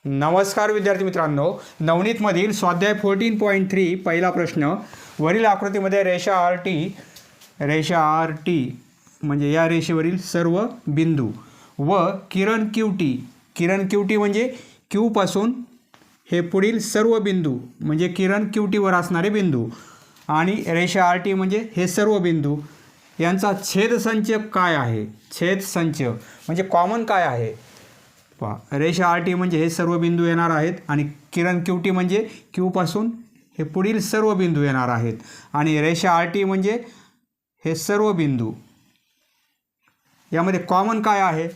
नमस्कार विद्यार्थी मित्रांनो, नवनीतमधील स्वाध्याय 14.3 पहिला प्रश्न. वरील आकृतीमध्ये रेषा आर टी म्हणजे या रेषेवरील सर्व बिंदू व किरण क्यू टी म्हणजे क्यू पासून हे पुढील सर्व बिंदू म्हणजे किरण क्यू टीवर असणारे बिंदू आणि रेषा आर टी म्हणजे हे सर्व बिंदू यांचा छेदसंच काय आहे. छेदसंच म्हणजे कॉमन काय आहे. रेषा आर टी म्हणजे हे सर्व बिंदू येणार आहेत आणि किरण क्यू टी म्हणजे क्यूपासून हे पुढील सर्व बिंदू येणार आहेत आणि रेषा आर टी म्हणजे हे सर्व बिंदू. यामध्ये कॉमन काय आहे.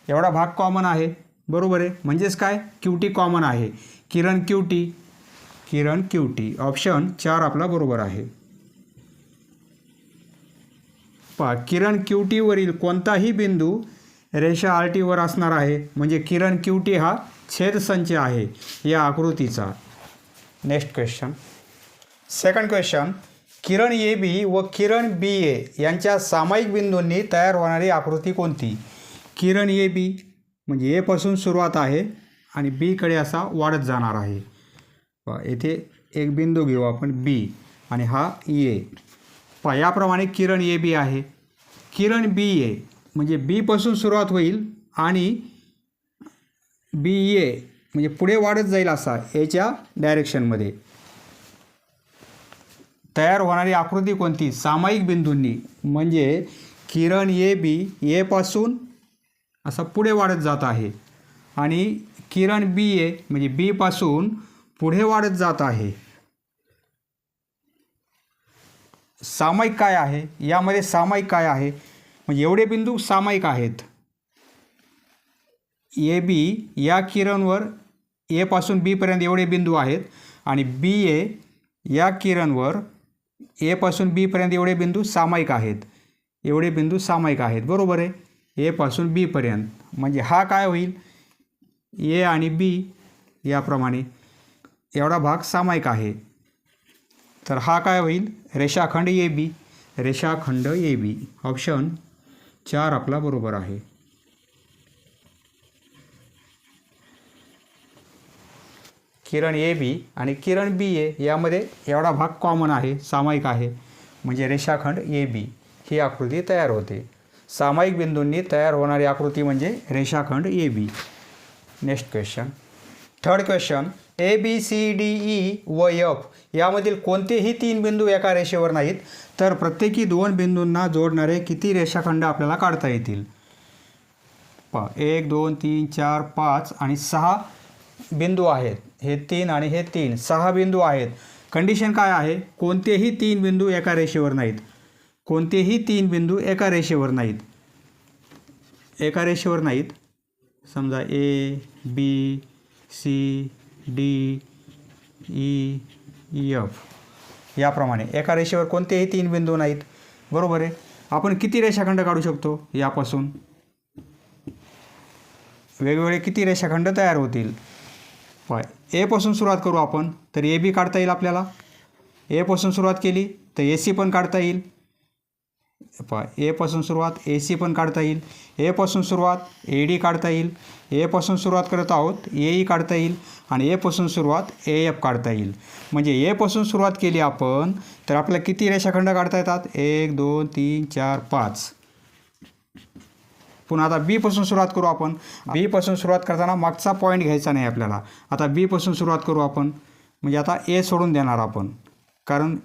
एवढा भाग कॉमन आहे, बरोबर आहे. म्हणजेच काय, क्यू टी कॉमन आहे. किरण क्यू टी ऑप्शन 4 आपला बरोबर आहे. किरण क्यू टीवरील कोणताही बिंदू रेषा आर टीवर असणार आहे म्हणजे किरण क्यू टी हा छेदसंच आहे या आकृतीचा. Next question. Second question. किरण ए बी व किरण बी ए यांच्या सामायिक बिंदूंनी तयार होणारी आकृती कोणती. किरण ए बी म्हणजे ए पासून सुरुवात आहे आणि बीकडे असा वाढत जाणार आहे. येथे एक बिंदू घेऊ आपण बी आणि हा ए. याप्रमाणे किरण ए बी आहे. किरण बी ए म्हणजे बी पासून सुरुवात होईल आणि बी ए म्हणजे पुढे वाढत जाईल असा एच्या डायरेक्शनमध्ये. तयार होणारी आकृती कोणती. सामायिक बिंदूंनी म्हणजे किरण ए बी ए पासून असा पुढे वाढत जात आहे आणि किरण बी ए म्हणजे बी पासून पुढे वाढत जात आहे. सामायिक काय आहे. यामध्ये सामायिक काय आहे म्हणजे एवढे बिंदू सामायिक आहेत. ए बी या किरणवर ए पासून बीपर्यंत एवढे बिंदू आहेत आणि बी ए या किरणवर ए पासून बीपर्यंत एवढे बिंदू सामायिक आहेत. एवढे बिंदू सामायिक आहेत, बरोबर आहे. ए पासून बीपर्यंत म्हणजे हा काय होईल, ए आणि बी याप्रमाणे एवढा भाग सामायिक आहे. तर हा काय होईल, रेषाखंड ए बी. रेषाखंड ए बी ऑप्शन 4 आपला बरोबर आहे. किरण ए बी आणि किरण बी ए यामध्ये एवढा भाग कॉमन आहे, सामायिक आहे म्हणजे रेषाखंड ए बी ही आकृती तयार होते. सामायिक बिंदूंनी तयार होणारी आकृती म्हणजे रेषाखंड A B. Next question. Third question. A B C D E व एफ यामधील कोणतेही 3 बिंदू एका रेषेवर नाहीत तर प्रत्येकी 2 बिंदूंना जोडणारे किती रेषाखंड आपल्याला काढता येतील. 1 2 3 4 5 आणि 6 बिंदू आहेत. हे 3 आणि हे 3 6 बिंदू आहेत. कंडिशन काय आहे, कोणतेही 3 बिंदू एका रेषेवर नाहीत. कोणतेही 3 बिंदू एका रेषेवर नाहीत. एका रेषेवर नाहीत. समजा A B C D E F याप्रमाणे एका रेषेवर कोणतेही 3 बिंदू नाहीत, बरोबर आहे. आपण किती रेषाखंड काढू शकतो. यापासून वेगवेगळे किती रेषाखंड तयार होतील. ए पासून सुरुवात करू आपण तर ए बी काढता येईल आपल्याला. ए पासून सुरुवात केली तर ए सी पण काढता येईल. ए पासून सुरुवात ए सी पण काढता येईल. ए पासून सुरुवात ए डी काढता येईल. ए पासून सुरुवात करत आहोत ए ई काढता येईल आणि ए पासून सुरुवात ए एफ काढता येईल. म्हणजे ए पासून सुरुवात केली आपण तर आपल्याला किती रेषाखंड काढता येतात. 1 2 3 4 5. पुन्हा आता बी पासून सुरुवात करू आपण. बी पासून सुरुवात करताना मागचा पॉईंट घ्यायचा नाही आपल्याला. आता बी पासून सुरुवात करू आपण म्हणजे आता ए सोडून देणार आपण कारण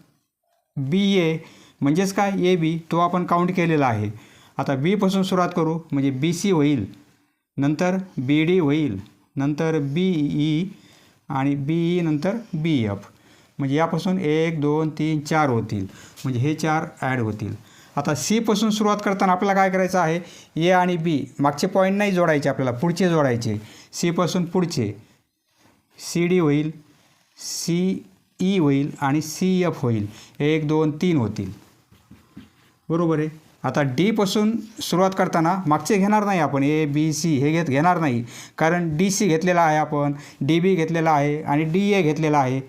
बी ए म्हणजेच काय ए बी तो आपण काउंट केलेला आहे. आता बी पासून सुरुवात करू म्हणजे बी सी होईल, नंतर बी डी होईल, नंतर बी ई आणि बी ई नंतर बी एफ. म्हणजे यापासून 1 2 3 4 होतील म्हणजे हे 4 ॲड होतील. आता सी पासून सुरुवात करताना आपल्याला काय करायचं आहे, ए आणि बी मागचे पॉईंट नाही जोडायचे आपल्याला, पुढचे जोडायचे. सी पासून पुढचे सी डी होईल, सी ई होईल आणि सी एफ होईल. 1 2 3 होतील, बरोबर आहे. आता डी पासून सुरुवात करताना मागचे घेणार नाही आपण. ए बी सी हे घेणार नाही कारण डी सी घेतलेला आहे आपण, डी बी घेतलेला आहे आणि डी ए घेतलेला आहे.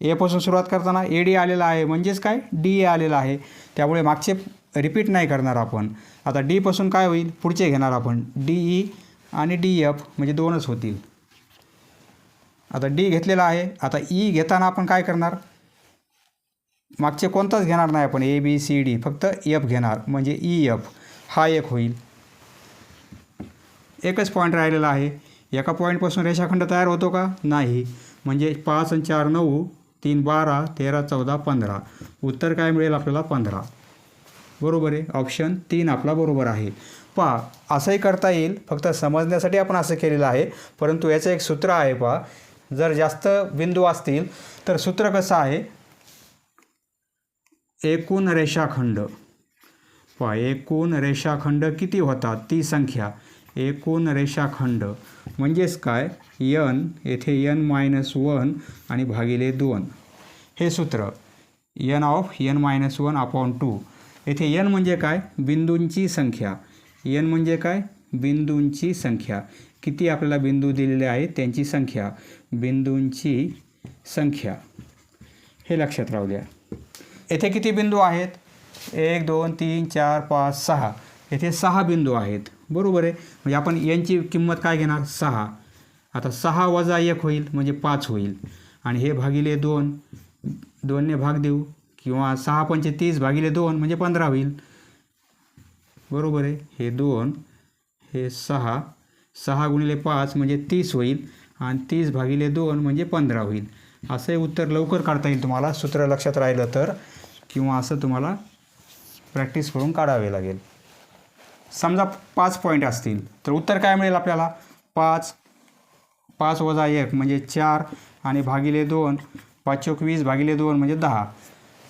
ए पासून सुरुवात करताना ए डी आलेला आहे म्हणजेच काय डी ए आलेला आहे. त्यामुळे मागचे रिपीट नाही करणार आपण. आता डी पासून काय होईल, पुढचे घेणार आपण डी ई आणि डी एफ म्हणजे 2च होतील. आता डी घेतलेला आहे. आता ई घेताना आपण काय करणार, मागचे कोणताच घेणार नाही आपण, ए बी सी डी, फक्त एफ घेणार, म्हणजे ई एफ हा एक होईल. एकच पॉईंट राहिलेला आहे. एका पॉईंटपासून रेषाखंड तयार होतो का, नाही. म्हणजे 5 आणि 4 9, 3 12, 13 14 15. उत्तर काय मिळेल आपल्याला, 15. बरोबर आहे. ऑप्शन 3 आपला बरोबर आहे. पहा, असंही करता येईल, फक्त समजण्यासाठी आपण असं केलेलं आहे. परंतु याचं एक सूत्र आहे. पहा, जर जास्त बिंदू असतील तर सूत्र कसं आहे, एकूण रेषाखंड. पहा, एकूण रेषाखंड किती होतात ती संख्या, एकूण रेषाखंड म्हणजेच काय, n, येथे n-1 आणि भागिले 2 हे सूत्र, n/(n-1/2). येथे n म्हणजे काय, बिंदूंची संख्या. n म्हणजे काय, बिंदूंची संख्या. किती आपल्याला बिंदू दिलेले आहेत त्यांची संख्या, बिंदूंची संख्या, हे लक्षात राहू द्या. येथे किती बिंदू आहेत, 1 2 3 4 5 6. येथे 6 बिंदू आहेत. बरोबर आहे. म्हणजे आपण यांची किंमत काय घेणार, 6. आता 6 वजा 1 होईल म्हणजे 5 होईल, आणि हे भागिले 2, 2ने भाग देऊ, किंवा 6 पंचे 30 भागिले 2 म्हणजे 15 होईल. बरोबर आहे. हे 2, हे 6, 6 गुणिले 5 म्हणजे 30 होईल, आणि 30 भागिले 2 म्हणजे 15 होईल. असं हे उत्तर लवकर काढता येईल तुम्हाला, सूत्र लक्षात राहिलं तर, किंवा असं तुम्हाला प्रॅक्टिस करून काढावे लागेल. समजा 5 पॉईंट असतील तर उत्तर काय मिळेल आपल्याला, 5 वजा 1 म्हणजे 4, आणि भागिले 2, 5 चौक 20 भागिले 2 म्हणजे 10.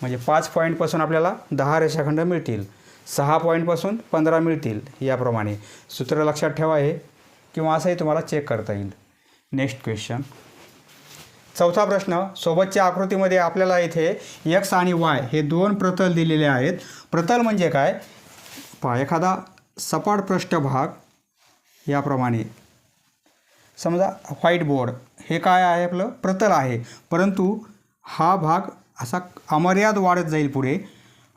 म्हणजे 5 पॉईंटपासून आपल्याला 10 रेषाखंड मिळतील, 6 पॉईंटपासून 15 मिळतील. याप्रमाणे सूत्र लक्षात ठेवा हे, किंवा असंही तुम्हाला चेक करता येईल. नेक्स्ट क्वेश्चन, चौथा प्रश्न. सोबतच्या आकृतीमध्ये आपल्याला इथे x आणि y हे 2 प्रतल दिलेले आहेत. प्रतल म्हणजे काय, पहा, एखादा सपाट पृष्ठभाग याप्रमाणे, समजा व्हाईट बोर्ड, हे काय आहे, आपलं प्रतल आहे. परंतु हा भाग असा अमर्याद वाढत जाईल पुढे,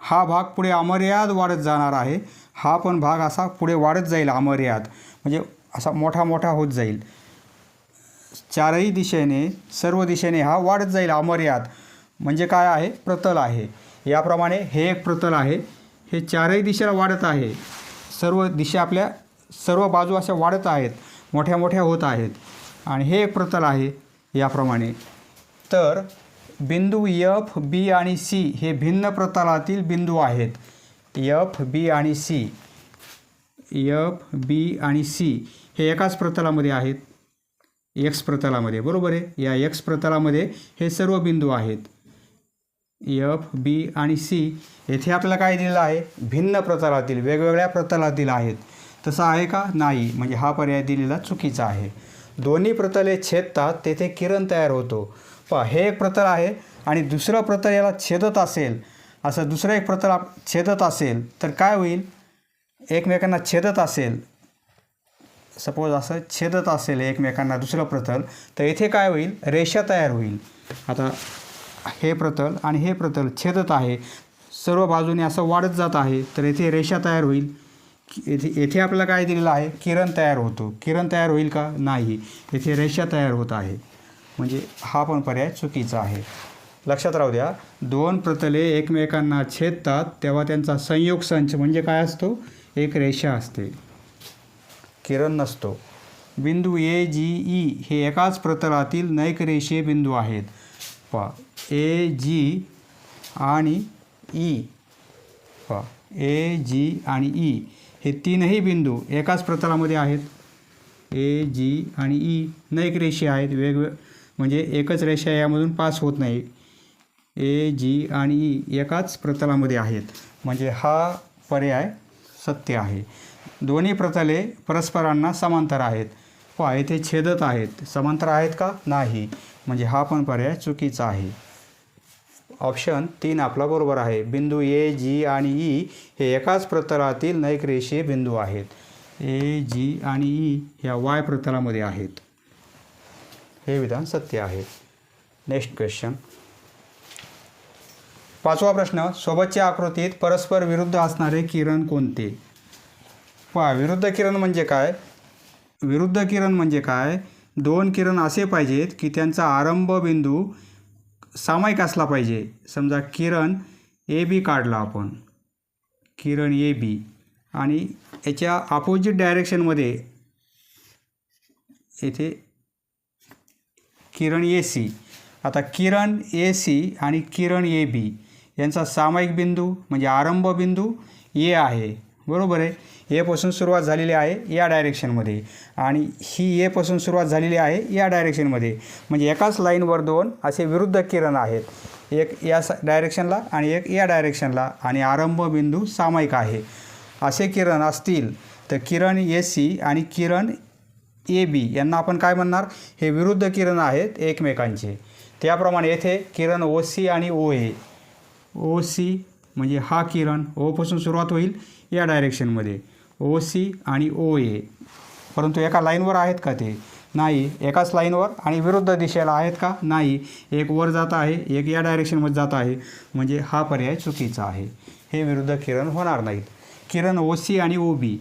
हा भाग पुढे अमर्याद वाढत जाणार आहे, हा पण भाग असा पुढे वाढत जाईल अमर्याद, म्हणजे असा मोठा मोठा होत जाईल. चारही दिशेने, सर्व दिशेने हा वाढत जाईल अमर्याद, म्हणजे काय आहे, प्रतल आहे. याप्रमाणे हे एक प्रतल आहे, हे चारही दिशेला वाढत आहे, सर्व दिशा आपल्या सर्व बाजू अशा वाढत आहेत, मोठ्या मोठ्या होत आहेत, आणि हे एक प्रतल आहे याप्रमाणे. तर बिंदू F, B आणि C हे भिन्न प्रतलातील बिंदू आहेत. F, B आणि C, F, B आणि C हे एकाच प्रतलामध्ये आहेत, x प्रतलामध्ये. बरोबर आहे. या x प्रतलामध्ये हे सर्व बिंदू आहेत, F, B आणि C. येथे आपल्याला काय दिलेलं आहे, भिन्न प्रतलातील, वेगवेगळ्या प्रतलातील आहेत. तसं आहे का, नाही. म्हणजे हा पर्याय दिलेला चुकीचा आहे. दोन्ही प्रतले छेदतात तेथे किरण तयार होतो. पहा, हे एक प्रतल आहे आणि दुसरं प्रतल याला छेदत असेल, असं दुसरं एक प्रतल छेदत असेल तर काय होईल, एकमेकांना छेदत असेल, सपोज असं छेदत असेल एकमेकांना दुसरं प्रतल, तर इथे काय होईल, रेषा तयार होईल. आता हे प्रतल आणि हे प्रतल छेदत आहे, सर्व बाजूने असं वाढत जात आहे, तर येथे रेषा तयार होईल. येथे आपल्याला काय दिलेलं आहे, किरण तयार होतो. किरण तयार होईल का, नाही. येथे रेषा तयार होत आहे, म्हणजे हा पण पर्याय चुकीचा आहे. लक्षात राहू द्या, दोन प्रतले एकमेकांना छेदतात तेव्हा त्यांचा संयोग संच म्हणजे काय असतो, एक रेषा असते, किरण नसतो. बिंदू AGE हे एकाच प्रतलातील नैकरेषीय बिंदू आहेत. पहा, AG आणि E, पहा, AG आणि E हे तीनही बिंदू एकाच प्रतलामध्ये आहेत. AG आणि E नैकरेषीय आहेत, म्हणजे एकच रेषा यामधून पास होत नाही. AG आणि E एकाच प्रतलामध्ये आहेत, म्हणजे हा पर्याय सत्य आहे. दोन्ही प्रतले परस्परांना समांतर आहेत. पहा, येथे छेदत आहेत, समांतर आहेत का, नाही. म्हणजे हा पण पर्याय चुकीचा आहे. ऑप्शन 3 आपला बरोबर आहे. बिंदू AG आणि E हे एकाच प्रतलातील नैकरेषीय बिंदू आहेत. AG आणि E ह्या Y प्रतलामध्ये आहेत. हे विधान सत्य आहे. नेक्स्ट क्वेश्चन, पाचवा प्रश्न. सोबतच्या आकृतीत परस्पर विरुद्ध असणारे किरण कोणते. पहा, विरुद्ध किरण म्हणजे काय, विरुद्ध किरण म्हणजे काय, दोन किरण असे पाहिजेत की त्यांचा आरंभ बिंदू सामायिक असला पाहिजे. समजा किरण ए बी काढला आपण, किरण ए बी, आणि याच्या अपोजिट डायरेक्शनमध्ये येथे किरण ए सी. आता किरण ए सी आणि किरण ए बी यांचा सामायिक बिंदू म्हणजे आरंभ बिंदू ए आहे, बरोबर आहे. एपासून सुरुवात झालेली आहे या डायरेक्शनमध्ये, आणि ही एपासून सुरुवात झालेली आहे या डायरेक्शनमध्ये. म्हणजे एकाच लाईनवर दोन असे विरुद्ध किरण आहेत, एक या डायरेक्शनला आणि एक या डायरेक्शनला, आणि आरंभ बिंदू सामायिक आहे. असे किरण असतील तर किरण ए सी आणि किरण ए बी यांना आपण काय म्हणणार, हे विरुद्ध किरण आहेत एकमेकांचे. त्याप्रमाणे येथे किरण ओ सी आणि ओ ए. ओ सी म्हणजे हा किरण ओपासून सुरुवात होईल या डायरेक्शनमध्ये, ओ सी आणि ओ ए. परंतु एका लाईनवर आहेत का ते? नाही. एकाच लाईनवर आणि विरुद्ध दिशेला आहेत का? नाही. एक वर जात आहे, एक या डायरेक्शनमध्ये जात आहे, म्हणजे हा पर्याय चुकीचा आहे. हे विरुद्ध किरण होणार नाहीत. किरण ओ सी आणि ओ बी,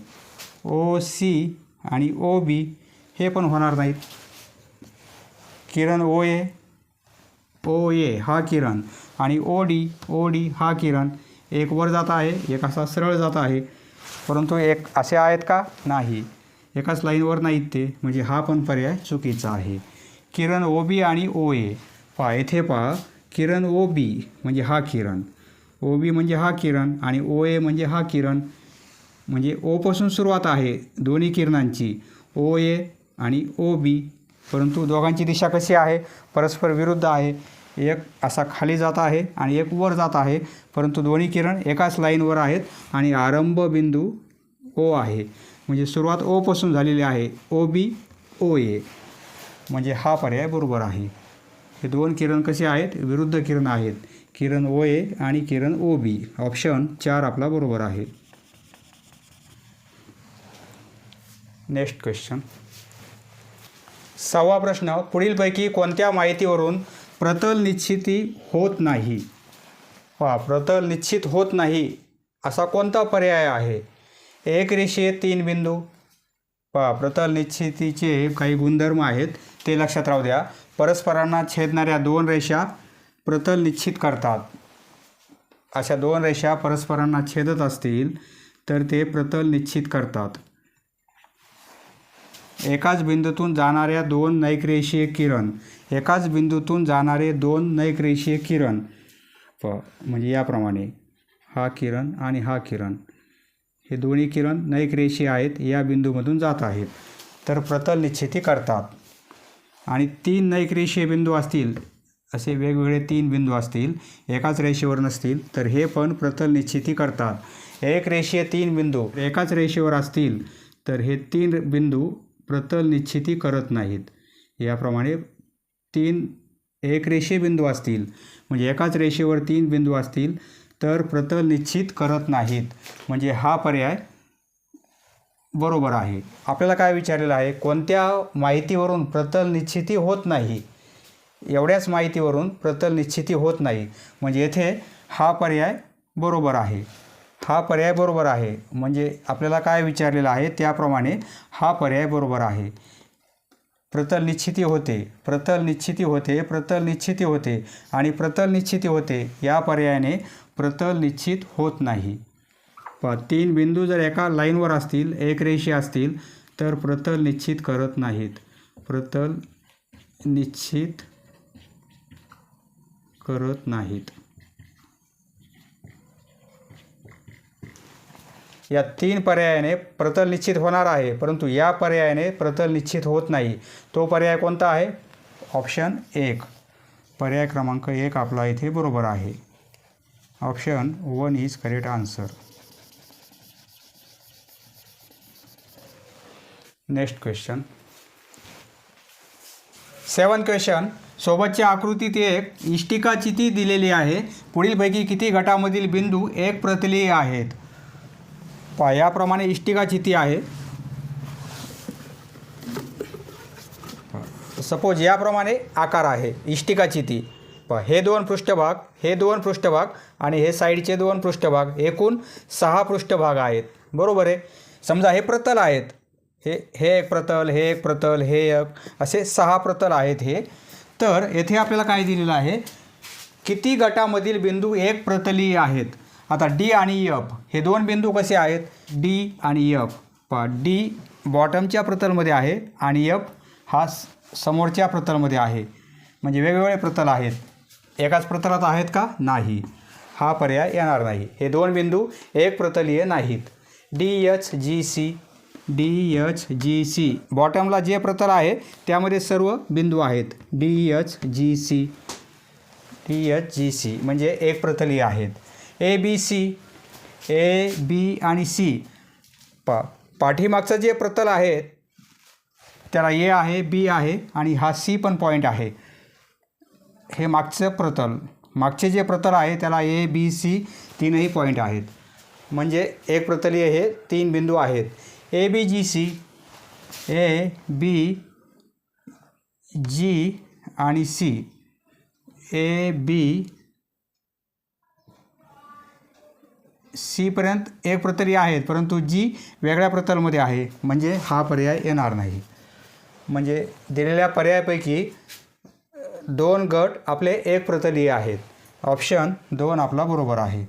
ओ सी आणि ओ बी हे पण होणार नाहीत. किरण ओ ए हा किरण आणि ओ डी हा किरण एक वर जात आहे, एक असा सरळ जात आहे, परंतु एक असे आहेत का? नाही. एकाच लाईनवर नाहीत ते, म्हणजे हा पण पर्याय चुकीचा आहे. किरण ओ बी आणि ओ ए, पहा येथे पहा, किरण ओ बी म्हणजे हा किरण, ओ बी म्हणजे हा किरण, आणि ओ ए म्हणजे हा किरण. म्हणजे ओपासून सुरुवात आहे दोन्ही किरणांची, ओ ए आणि ओ बी, परंतु दोघांची दिशा कशी आहे? परस्पर विरुद्ध आहे. एक असा खाली जात आहे आणि एक वर जात आहे, परंतु दोन्ही किरण एकाच लाईनवर आहेत आणि आरंभ बिंदू ओ आहे. म्हणजे सुरुवात ओपासून झालेली आहे, ओ बी ओ ए, म्हणजे हा पर्याय बरोबर आहे. हे दोन किरण कसे आहेत? विरुद्ध किरण आहेत, किरण ओ ए आणि किरण ओ बी. ऑप्शन 4 आपला बरोबर आहे. नेक्स्ट क्वेश्चन, 6वा प्रश्न. पुढीलपैकी कोणत्या माहितीवरून प्रतल निश्चिती होत नाही? पहा, प्रतल निश्चित होत नाही असा कोणता पर्याय आहे? एक रेषीय 3 बिंदू. पहा, प्रतल निश्चितीचे काही गुणधर्म आहेत ते लक्षात राहू द्या. परस्परांना छेदणाऱ्या दोन रेषा प्रतल निश्चित करतात. अशा दोन रेषा परस्परांना छेदत असतील तर ते प्रतल निश्चित करतात. एकाच बिंदूतून जाणाऱ्या दोन नैकरेषीय किरण, एकाच बिंदूतून जाणारे दोन नैकरेषीय किरण, म्हणजे याप्रमाणे हा किरण आणि हा किरण, हे दोन्ही किरण नैकरेषीय आहेत, या बिंदूमधून जात आहेत, तर प्रतल निश्चिती करतात. आणि 3 नैकरेषीय बिंदू असतील, असे वेगवेगळे 3 बिंदू असतील, एकाच रेषेवर नसतील, तर हे पण प्रतल निश्चिती करतात. एक रेषीय 3 बिंदू एकाच रेषेवर असतील तर हे 3 बिंदू प्रतल निश्चिती करत नाहीत. याप्रमाणे 3 एकरेषीय बिंदू असतील, म्हणजे एकाच रेषेवर 3 बिंदू असतील तर प्रतल निश्चित करत नाहीत, म्हणजे हा पर्याय बरोबर आहे. आपल्याला काय विचारलेलं आहे? कोणत्या माहितीवरून प्रतल निश्चिती होत नाही? एवढ्याच माहितीवरून प्रतल निश्चिती होत नाही, म्हणजे येथे हा पर्याय बरोबर आहे. हा पर्याय बरोबर आहे, म्हणजे आपल्याला काय विचारलेलं आहे त्याप्रमाणे हा पर्याय बरोबर आहे. प्रतल निश्चिती होते, प्रतल निश्चिती होते, प्रतल निश्चिती होते आणि प्रतल निश्चिती होते, या पर्यायाने प्रतल निश्चित होत नाही. 3 बिंदू जर एका लाईनवर असतील, एक रेषीय असतील, तर प्रतल निश्चित करत नाहीत. प्रतल निश्चित करत नाहीत. या 3 पर्यायाने प्रतल निश्चित होणार आहे, परंतु या पर्यायाने प्रतल निश्चित होत नाही. तो पर्याय कोणता आहे? ऑप्शन 1, पर्याय क्रमांक 1 आपला इथे बरोबर आहे. Option 1 is correct answer. Next question, 7th question. सोबतच्या आकृतीत एक इष्टिका चिती दिलेली आहे. पुढीलपैकी किती गटामधील बिंदू एक प्रतलीय आहेत? पहा, याप्रमाणे इष्टिका चिती आहे. सपोज याप्रमाणे आकार आहे इष्टिका चिती. पहा, हे 2 पृष्ठभाग, हे 2 पृष्ठभाग आणि हे साईडचे 2 पृष्ठभाग, एकूण 6 पृष्ठभाग आहेत, बरोबर आहे. समजा हे प्रतल आहेत, हे एक प्रतल, हे एक प्रतल, हे एक, असे 6 प्रतल आहेत हे. तर येथे आपल्याला काय दिलेलं आहे, किती गटामधील बिंदू एक प्रतलीय आहेत. आता डी आणि एफ हे 2 बिंदू कसे आहेत, डी आणि एफ. पहा, डी बॉटमच्या प्रतलमध्ये आहे आणि एफ हा समोरच्या प्रतलमध्ये आहे. म्हणजे वेगवेगळे प्रतल आहेत. एकाच प्रतलात आहेत का, नाही, हा पर्याय येणार नाही. हे 2 बिंदू एक प्रतलीय नाहीत. D H G C, D H G C बॉटमला जे प्रतल आहे त्यामध्ये सर्व बिंदू आहेत. D H G C, D H G C म्हणजे एक प्रतलीय आहेत. ए बी सी, ए बी आणि सी, पाठीमागचं जे प्रतल आहे त्याला ए आहे, बी आहे आणि हा सी पण पॉईंट आहे. हे मागचं प्रतल, मागचे जे प्रतल आहे त्याला ए बी सी तीनही पॉईंट आहेत. म्हणजे एक प्रतलीय हे 3 बिंदू आहेत. A B G C, A B जी आणि सी, ए बी सीपर्यंत एक प्रतलीय आहेत, परंतु जी वेगळ्या प्रतलमध्ये आहे. म्हणजे हा पर्याय येणार नाही. म्हणजे दिलेल्या पर्यायापैकी 2 गट आपले एक प्रतलीय आहेत. ऑप्शन 2 आपला बरोबर आहे.